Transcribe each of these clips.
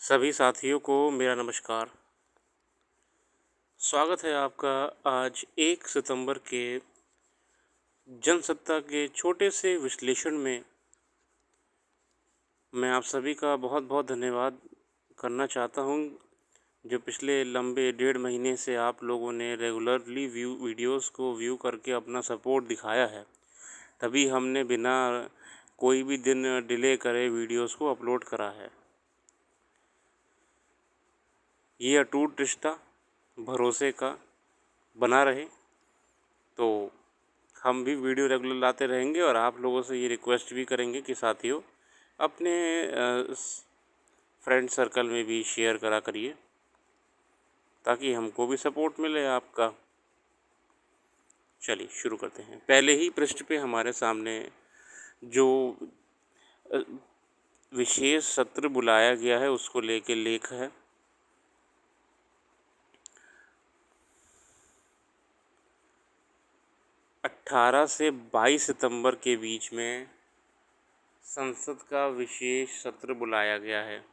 सभी साथियों को मेरा नमस्कार। स्वागत है आपका आज 1 सितंबर के जनसत्ता के छोटे से विश्लेषण में। मैं आप सभी का बहुत बहुत धन्यवाद करना चाहता हूँ, जो पिछले लंबे 1.5 महीने से आप लोगों ने रेगुलरली वीडियोस को व्यू करके अपना सपोर्ट दिखाया है। तभी हमने बिना कोई भी दिन डिले करे वीडियोस को अपलोड करा है। ये अटूट रिश्ता भरोसे का बना रहे, तो हम भी वीडियो रेगुलर लाते रहेंगे और आप लोगों से ये रिक्वेस्ट भी करेंगे कि साथियों अपने फ्रेंड सर्कल में भी शेयर करा करिए, ताकि हमको भी सपोर्ट मिले आपका। चलिए शुरू करते हैं। पहले ही पृष्ठ पे हमारे सामने जो विशेष सत्र बुलाया गया है उसको लेके लेख है। 18 से 22 सितंबर के बीच में संसद का विशेष सत्र बुलाया गया है।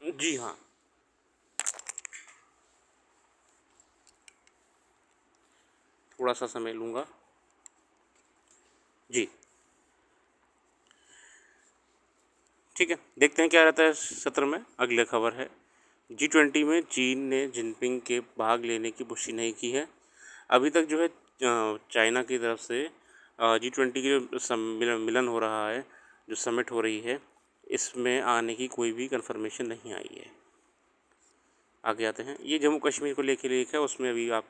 जी हाँ, थोड़ा सा समय लूँगा जी। ठीक है, देखते हैं क्या रहता है इस सत्र में। अगले खबर है, G20 में चीन ने जिनपिंग के भाग लेने की पुष्टि नहीं की है। अभी तक जो है चाइना की तरफ से G20 की जो मिलन हो रहा है, जो समिट हो रही है, इसमें आने की कोई भी कंफर्मेशन नहीं आई है। आगे आते हैं, ये जम्मू कश्मीर को लेकर लेख है, उसमें अभी आप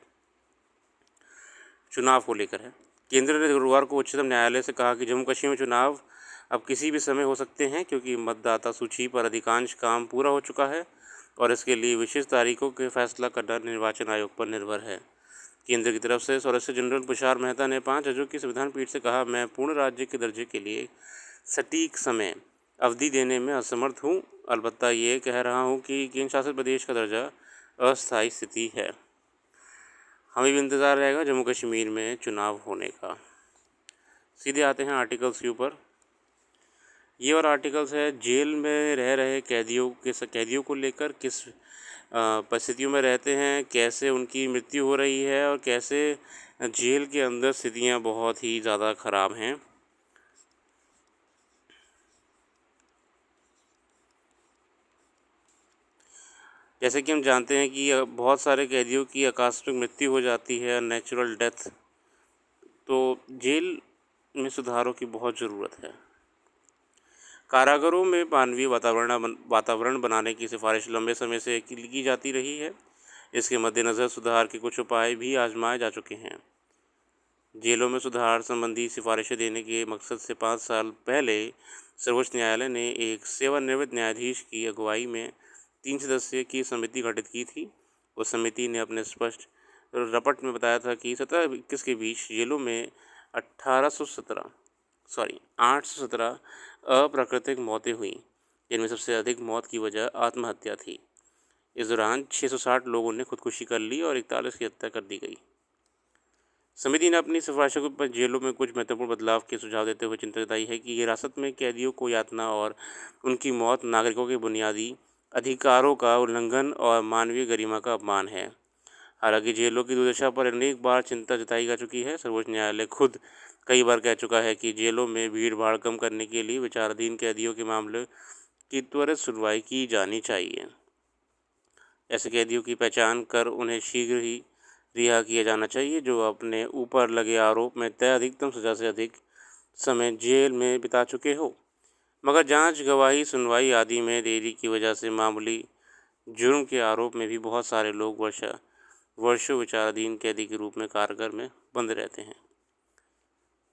चुनाव को लेकर है। केंद्र ने गुरुवार को उच्चतम न्यायालय से कहा कि जम्मू कश्मीर में चुनाव अब किसी भी समय हो सकते हैं, क्योंकि मतदाता सूची पर अधिकांश काम पूरा हो चुका है और इसके लिए विशेष तारीखों के फैसला करना निर्वाचन आयोग पर निर्भर है। केंद्र की तरफ से सॉलिसिटर जनरल तुषार मेहता ने 5 जजों की संविधान पीठ से कहा, मैं पूर्ण राज्य के दर्जे के लिए सटीक समय अवधि देने में असमर्थ हूँ। अलबत्ता ये कह रहा हूँ कि केंद्र शासित प्रदेश का दर्जा अस्थायी स्थिति है। हमें भी इंतज़ार रहेगा जम्मू कश्मीर में चुनाव होने का। सीधे आते हैं आर्टिकल्स के ऊपर। ये और आर्टिकल्स है, जेल में रह रहे कैदियों को लेकर किस परिस्थितियों में रहते हैं, कैसे उनकी मृत्यु हो रही है और कैसे जेल के अंदर स्थितियाँ बहुत ही ज़्यादा ख़राब हैं। जैसे कि हम जानते हैं कि बहुत सारे कैदियों की आकस्मिक मृत्यु हो जाती है, नेचुरल डेथ। तो जेल में सुधारों की बहुत ज़रूरत है। कारागारों में मानवीय वातावरण बनाने की सिफारिश लंबे समय से की जाती रही है। इसके मद्देनज़र सुधार के कुछ उपाय भी आजमाए जा चुके हैं। जेलों में सुधार संबंधी सिफारिशें देने के मकसद से 5 साल पहले सर्वोच्च न्यायालय ने एक सेवानिवृत्त न्यायाधीश की अगुवाई में 3 सदस्यीय की समिति गठित की थी। उस समिति ने अपने स्पष्ट रपट में बताया था कि 17-21 के बीच जेलों में 817 अप्राकृतिक मौतें हुई, जिनमें सबसे अधिक मौत की वजह आत्महत्या थी। इस दौरान 660 लोगों ने खुदकुशी कर ली और 41 की हत्या कर दी गई। समिति ने अपनी सिफारिशों पर जेलों में कुछ महत्वपूर्ण बदलाव के सुझाव देते हुए चिंता जताई है कि हिरासत में कैदियों को यातना और उनकी मौत नागरिकों के बुनियादी अधिकारों का उल्लंघन और मानवीय गरिमा का अपमान है। हालांकि जेलों की दुर्दशा पर अनेक बार चिंता जताई जा चुकी है। सर्वोच्च न्यायालय खुद कई बार कह चुका है कि जेलों में भीड़ भाड़ कम करने के लिए विचाराधीन कैदियों के मामले की त्वरित सुनवाई की जानी चाहिए। ऐसे कैदियों की पहचान कर उन्हें शीघ्र ही रिहा किया जाना चाहिए, जो अपने ऊपर लगे आरोप में तय अधिकतम सज़ा से अधिक समय जेल में बिता चुके हो, मगर जांच, गवाही, सुनवाई आदि में देरी की वजह से मामूली जुर्म के आरोप में भी बहुत सारे लोग वर्षों विचाराधीन कैदी के रूप में कारागार में बंद रहते हैं।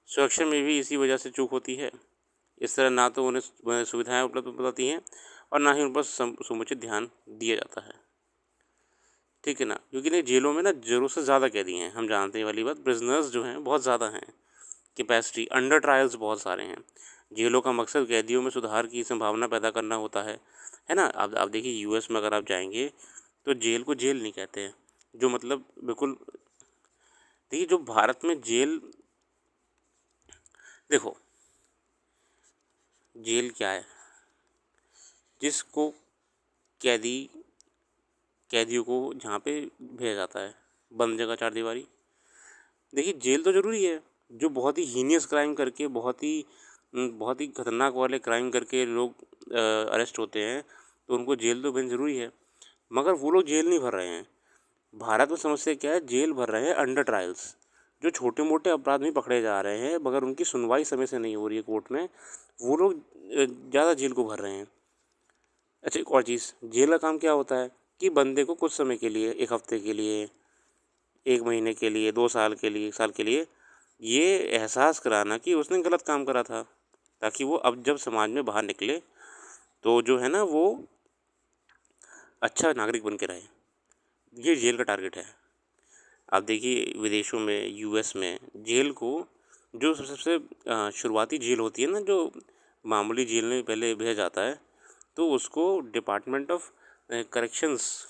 सुरक्षा में भी इसी वजह से चूक होती है। इस तरह ना तो उन्हें सुविधाएं उपलब्ध होती हैं और ना ही उन पर समुचित ध्यान दिया जाता है। ठीक है ना, क्योंकि नहीं, जेलों में ना ज़रूरत से ज़्यादा कैदी हैं। हम जानते हैं वाली बात, प्रिजनर्स जो हैं बहुत ज़्यादा हैं, कैपेसिटी अंडर ट्रायल्स बहुत सारे हैं। जेलों का मकसद कैदियों में सुधार की संभावना पैदा करना होता है ना। आप देखिए, यूएस में अगर आप जाएंगे तो जेल को जेल नहीं कहते हैं, जो मतलब बिल्कुल। देखिए, जो भारत में जेल, देखो जेल क्या है, जिसको कैदी कैदियों को जहाँ पे भेजा जाता है, बंद जगह, चार दीवारी। देखिए जेल तो ज़रूरी है, जो बहुत ही हीनियस क्राइम करके बहुत ही खतरनाक वाले क्राइम करके लोग अरेस्ट होते हैं, तो उनको जेल तो भेजना ज़रूरी है। मगर वो लोग जेल नहीं भर रहे हैं। भारत में समस्या क्या है, जेल भर रहे हैं अंडर ट्रायल्स, जो छोटे मोटे अपराध में पकड़े जा रहे हैं मगर उनकी सुनवाई समय से नहीं हो रही है कोर्ट में, वो लोग ज़्यादा जेल को भर रहे हैं। अच्छा एक और चीज़, जेल का काम क्या होता है कि बंदे को कुछ समय के लिए, एक हफ्ते के लिए, एक महीने के लिए, 2 साल के लिए, 1 साल के लिए ये एहसास कराना कि उसने गलत काम करा था, ताकि वो अब जब समाज में बाहर निकले तो जो है ना वो अच्छा नागरिक बन के रहे। ये जेल का टारगेट है। आप देखिए विदेशों में, यूएस में जेल को जो सबसे शुरुआती जेल होती है ना, जो मामूली जेल में पहले भेजा जाता है, तो उसको डिपार्टमेंट ऑफ करेक्शंस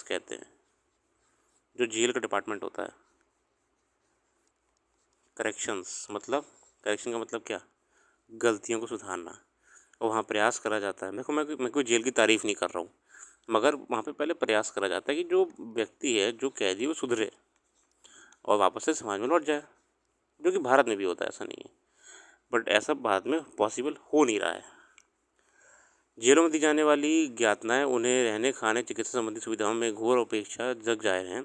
कहते हैं। जो जेल का डिपार्टमेंट होता है, करेक्शन का मतलब क्या, गलतियों को सुधारना। और वहाँ प्रयास करा जाता है। मैं कोई जेल की तारीफ़ नहीं कर रहा हूँ, मगर वहाँ पे पहले प्रयास करा जाता है कि जो व्यक्ति है, जो कैदी, वो सुधरे और वापस से समाज में लौट जाए, जो कि भारत में भी होता है, ऐसा नहीं है। बट ऐसा भारत में पॉसिबल हो नहीं रहा है। जेलों में दी जाने वाली यातनाएं उन्हें रहने, खाने, चिकित्सा संबंधी सुविधाओं में घोर उपेक्षा जग जाहिर हैं।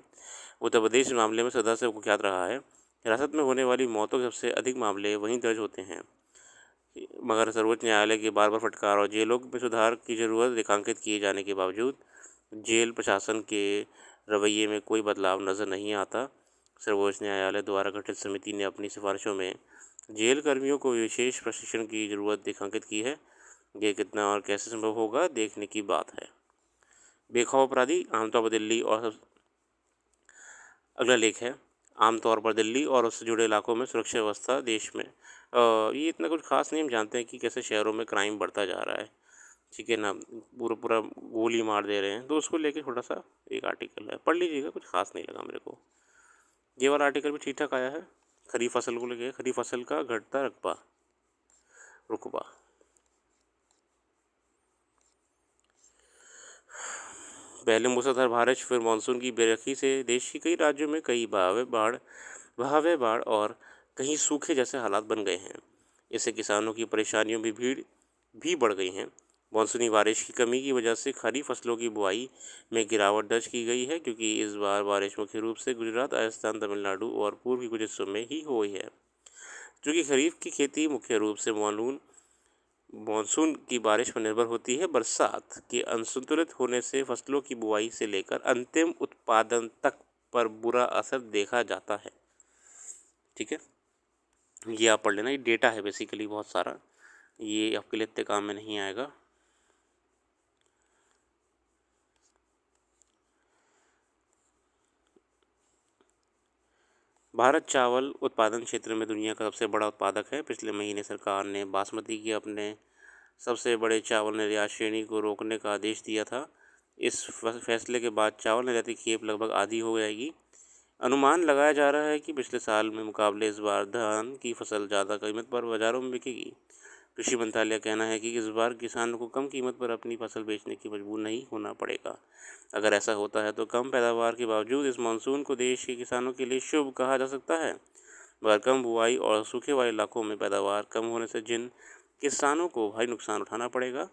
उत्तर प्रदेश इस मामले में सदा से कुख्यात रहा है। हिरासत में होने वाली मौतों के सबसे अधिक मामले वहीं दर्ज होते हैं। मगर सर्वोच्च न्यायालय की बार बार फटकार और जेलों में सुधार की ज़रूरत रेखांकित किए जाने के बावजूद जेल प्रशासन के रवैये में कोई बदलाव नज़र नहीं आता। सर्वोच्च न्यायालय द्वारा गठित समिति ने अपनी सिफारिशों में जेल कर्मियों को विशेष प्रशिक्षण की ज़रूरत रेखांकित की है। ये कितना और कैसे संभव होगा, देखने की बात है। बेखौफ अपराधी आमतौर पर दिल्ली और अगला लेख है, आमतौर पर दिल्ली और उससे जुड़े इलाकों में सुरक्षा व्यवस्था देश में ये इतना कुछ खास नहीं। हम जानते हैं कि कैसे शहरों में क्राइम बढ़ता जा रहा है, ठीक है ना, पूरा पूरा गोली मार दे रहे हैं, तो उसको लेके थोड़ा सा एक आर्टिकल है, पढ़ लीजिएगा, कुछ खास नहीं लगा मेरे को। ये वाला आर्टिकल भी ठीक ठाक आया है। खरीफ फसल को लेके, खरीफ फसल का घटता रुकबा। पहले मूसलाधार बारिश, फिर मानसून की बेरखी से देश के कई राज्यों में कई बहावे बाढ़ और कहीं सूखे जैसे हालात बन गए हैं। इससे किसानों की परेशानियों में भीड़ भी बढ़ गई हैं। मानसूनी बारिश की कमी की वजह से खरीफ फसलों की बुआई में गिरावट दर्ज की गई है, क्योंकि इस बार बारिश मुख्य रूप से गुजरात, राजस्थान, तमिलनाडु और पूर्व के कुछ हिस्सों में ही हुई है। चूँकि खरीफ की खेती मुख्य रूप से मानसून की बारिश पर निर्भर होती है, बरसात के असंतुलित होने से फसलों की बुआई से लेकर अंतिम उत्पादन तक पर बुरा असर देखा जाता है। ठीक है, ये आप पढ़ लेना, ये डेटा है बेसिकली बहुत सारा, ये आपके लिए इतने काम में नहीं आएगा। भारत चावल उत्पादन क्षेत्र में दुनिया का सबसे बड़ा उत्पादक है। पिछले महीने सरकार ने बासमती के अपने सबसे बड़े चावल निर्यात श्रेणी को रोकने का आदेश दिया था। इस फैसले के बाद चावल निर्यात की खेप लगभग आधी हो जाएगी। अनुमान लगाया जा रहा है कि पिछले साल में मुकाबले इस बार धान की फसल ज़्यादा कीमत पर बाज़ारों में बिकेगी। कृषि मंत्रालय का कहना है कि इस बार किसानों को कम कीमत पर अपनी फसल बेचने की मजबूर नहीं होना पड़ेगा। अगर ऐसा होता है तो कम पैदावार के बावजूद इस मानसून को देश के किसानों के लिए शुभ कहा जा सकता है। मगर कम बुआई और सूखे वाले इलाकों में पैदावार कम होने से जिन किसानों को भारी नुकसान उठाना पड़ेगा,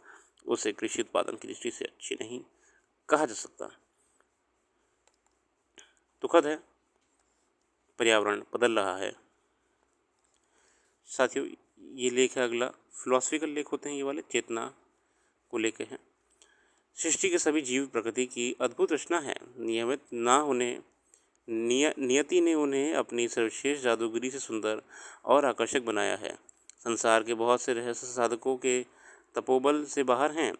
उसे कृषि उत्पादन की दृष्टि से अच्छी नहीं कहा जा सकता। दुखद है, पर्यावरण बदल रहा है। साथियों, ये लेख है अगला, फिलोसफिकल लेख होते हैं ये वाले, चेतना को लेके हैं। सृष्टि के सभी जीव प्रकृति की अद्भुत रचना है। नियति ने उन्हें अपनी सर्वश्रेष्ठ जादूगरी से सुंदर और आकर्षक बनाया है। संसार के बहुत से रहस्य साधकों के तपोबल से बाहर हैं।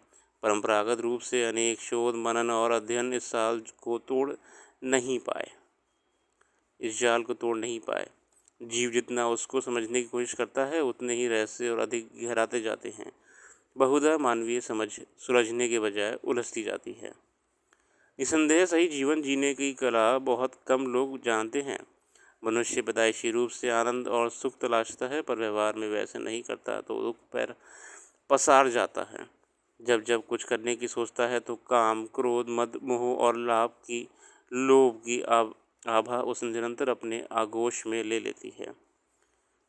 परंपरागत रूप से अनेक शोध, मनन और अध्ययन इस जाल को तोड़ नहीं पाए। जीव जितना उसको समझने की कोशिश करता है, उतने ही रहस्य और अधिक गहराते जाते हैं। बहुधा मानवीय समझ सुलझने के बजाय उलझती जाती है। निसंदेह सही जीवन जीने की कला बहुत कम लोग जानते हैं। मनुष्य पैदाइशी रूप से आनंद और सुख तलाशता है, पर व्यवहार में वैसे नहीं करता तो दुख पर पसार जाता है। जब जब कुछ करने की सोचता है तो काम, क्रोध, मद, मोह और लोभ की आभा उसे निरंतर अपने आगोश में ले लेती है।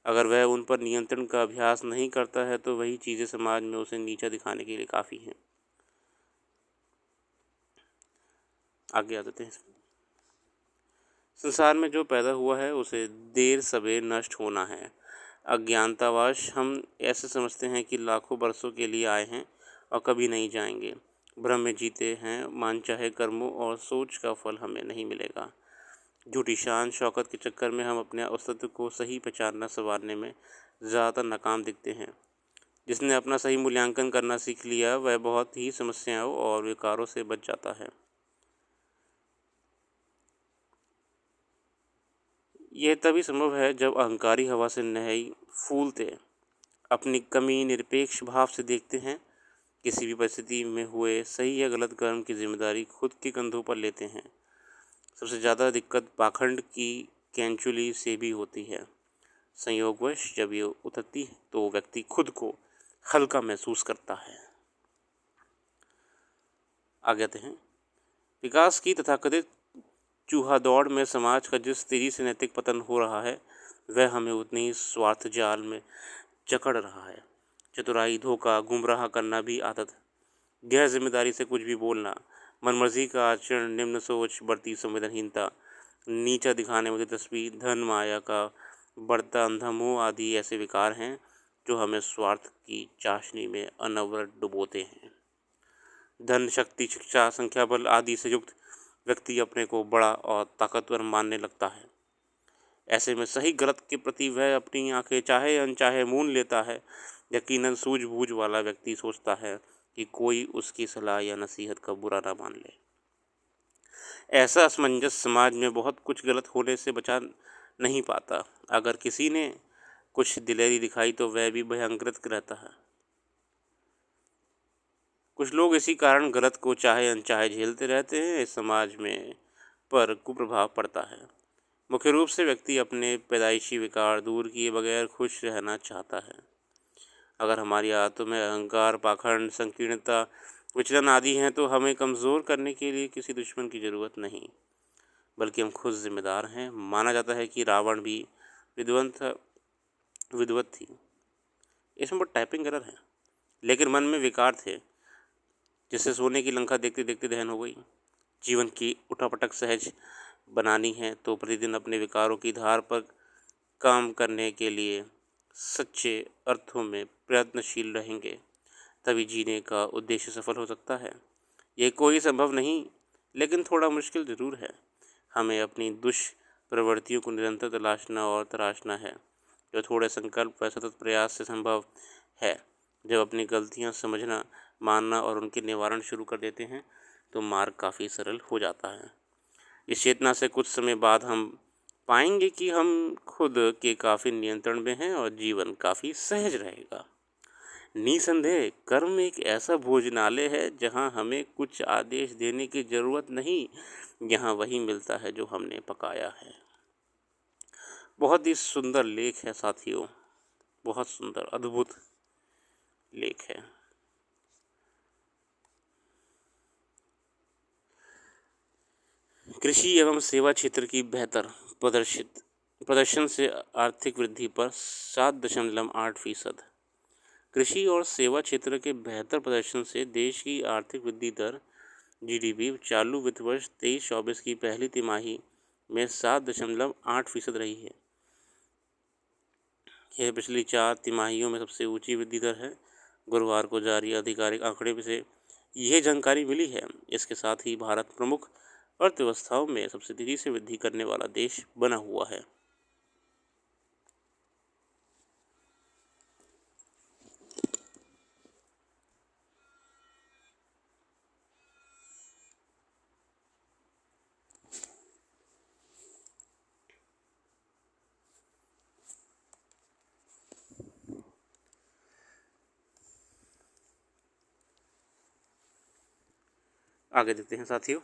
अगर वह उन पर नियंत्रण का अभ्यास नहीं करता है तो वही चीज़ें समाज में उसे नीचा दिखाने के लिए काफ़ी हैं। आगे आ जाते हैं। संसार में जो पैदा हुआ है उसे देर सवेर नष्ट होना है। अज्ञानतावश हम ऐसे समझते हैं कि लाखों बरसों के लिए आए हैं और कभी नहीं जाएंगे। भ्रम में जीते हैं, मनचाहे कर्मों और सोच का फल हमें नहीं मिलेगा। झूठी शान शौकत के चक्कर में हम अपने अस्तित्व को सही पहचानना संवारने में ज़्यादातर नाकाम दिखते हैं। जिसने अपना सही मूल्यांकन करना सीख लिया वह बहुत ही समस्याओं और विकारों से बच जाता है। यह तभी संभव है जब अहंकारी हवा से नहीं फूलते अपनी कमी निरपेक्ष भाव से देखते हैं, किसी भी परिस्थिति में हुए सही या गलत कर्म की जिम्मेदारी खुद के कंधों पर लेते हैं। सबसे ज़्यादा दिक्कत पाखंड की कैंचुली से भी होती है। संयोगवश जब ये उतरती है तो व्यक्ति खुद को हल्का महसूस करता है। आगे आते हैं। विकास की तथाकथित चूहा दौड़ में समाज का जिस तेजी से नैतिक पतन हो रहा है वह हमें उतनी ही स्वार्थ जाल में जकड़ रहा है। चतुराई, धोखा, गुमराह करना भी आदत, गैर जिम्मेदारी से कुछ भी बोलना, मनमर्जी का आचरण, निम्न सोच, बढ़ती संवेदनहीनता, नीचा दिखाने वाली तस्वीर, धन माया का बढ़ता अंधा मोह आदि ऐसे विकार हैं जो हमें स्वार्थ की चाशनी में अनवरत डुबोते हैं। धन, शक्ति, शिक्षा, संख्या बल आदि से युक्त व्यक्ति अपने को बड़ा और ताकतवर मानने लगता है। ऐसे में सही गलत के प्रति वह अपनी आंखें चाहे अनचाहे मूंद लेता है। यकीनन सूझबूझ वाला व्यक्ति सोचता है कि कोई उसकी सलाह या नसीहत का बुरा ना मान ले। ऐसा असमंजस समाज में बहुत कुछ गलत होने से बचा नहीं पाता। अगर किसी ने कुछ दिलेरी दिखाई तो वह भी भयंकृत रहता है। कुछ लोग इसी कारण गलत को चाहे अनचाहे झेलते रहते हैं। इस समाज में पर कुप्रभाव पड़ता है। मुख्य रूप से व्यक्ति अपने पैदाइशी विकार दूर किए बगैर खुश रहना चाहता है। अगर हमारी आदतों में अहंकार, पाखंड, संकीर्णता, विचलन आदि हैं तो हमें कमज़ोर करने के लिए किसी दुश्मन की ज़रूरत नहीं, बल्कि हम खुद जिम्मेदार हैं। माना जाता है कि रावण भी विद्वत विद्वत थी। इसमें बहुत टाइपिंग एरर है, लेकिन मन में विकार थे जिससे सोने की लंका देखते देखते दहन हो गई। जीवन की उठापटक सहज बनानी है तो प्रतिदिन अपने विकारों की धार पर काम करने के लिए सच्चे अर्थों में प्रयत्नशील रहेंगे, तभी जीने का उद्देश्य सफल हो सकता है। ये कोई संभव नहीं, लेकिन थोड़ा मुश्किल ज़रूर है। हमें अपनी दुष्प्रवृत्तियों को निरंतर तलाशना और तराशना है, जो थोड़े संकल्प व सतत प्रयास से संभव है। जब अपनी गलतियां समझना, मानना और उनके निवारण शुरू कर देते हैं तो मार्ग काफ़ी सरल हो जाता है। इस चेतना से कुछ समय बाद हम पाएंगे कि हम खुद के काफ़ी नियंत्रण में हैं और जीवन काफ़ी सहज रहेगा। निसंदेह कर्म एक ऐसा भोजनालय है जहां हमें कुछ आदेश देने की ज़रूरत नहीं, यहाँ वही मिलता है जो हमने पकाया है। बहुत ही सुंदर लेख है साथियों, बहुत सुंदर अद्भुत लेख है। कृषि एवं सेवा क्षेत्र की बेहतर प्रदर्शन से आर्थिक वृद्धि पर 7.8%। कृषि और सेवा क्षेत्र के बेहतर प्रदर्शन से देश की आर्थिक वृद्धि दर जीडीपी चालू वित्त वर्ष 23-24 की पहली तिमाही में 7.8% रही है। यह पिछली 4 तिमाहियों में सबसे ऊंची वृद्धि दर है। गुरुवार को जारी आधिकारिक आंकड़े से यह जानकारी मिली है। इसके साथ ही भारत प्रमुख अर्थव्यवस्थाओं में सबसे तेजी से वृद्धि करने वाला देश बना हुआ है। आगे देखते हैं साथियों।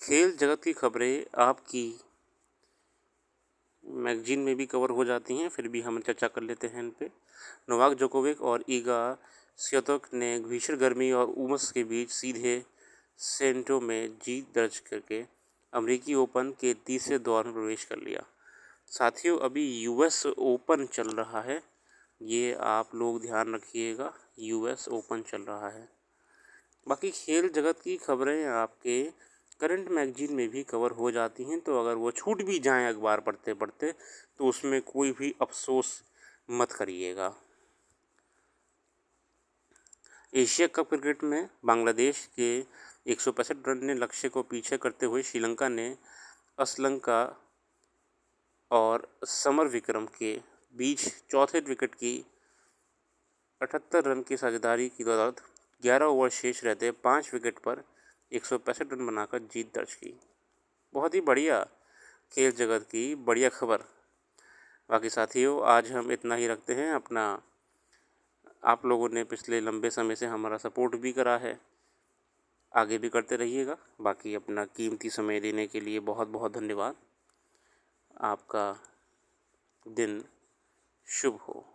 खेल जगत की खबरें आपकी मैगजीन में भी कवर हो जाती हैं, फिर भी हम चर्चा कर लेते हैं इन पे। नोवाक जोकोविक और ईगा स्वियातेक ने भीषण गर्मी और उमस के बीच सीधे सेंटो में जीत दर्ज करके अमेरिकी ओपन के तीसरे दौर में प्रवेश कर लिया। साथियों, अभी यूएस ओपन चल रहा है, ये आप लोग ध्यान रखिएगा, यूएस ओपन चल रहा है। बाकी खेल जगत की खबरें आपके करंट मैगजीन में भी कवर हो जाती हैं, तो अगर वो छूट भी जाएं अखबार पढ़ते पढ़ते तो उसमें कोई भी अफसोस मत करिएगा। एशिया कप क्रिकेट में बांग्लादेश के 165 रन ने लक्ष्य को पीछे करते हुए श्रीलंका ने असलंका और समर विक्रम के बीच चौथे विकेट की 78 रन की साझेदारी की बदौलत 11 ओवर शेष रहते 5 विकेट पर 165 रन बनाकर जीत दर्ज की। बहुत ही बढ़िया खेल जगत की बढ़िया खबर। बाकी साथियों, आज हम इतना ही रखते हैं। अपना आप लोगों ने पिछले लंबे समय से हमारा सपोर्ट भी करा है, आगे भी करते रहिएगा। बाकी अपना कीमती समय देने के लिए बहुत बहुत धन्यवाद। आपका दिन शुभ हो।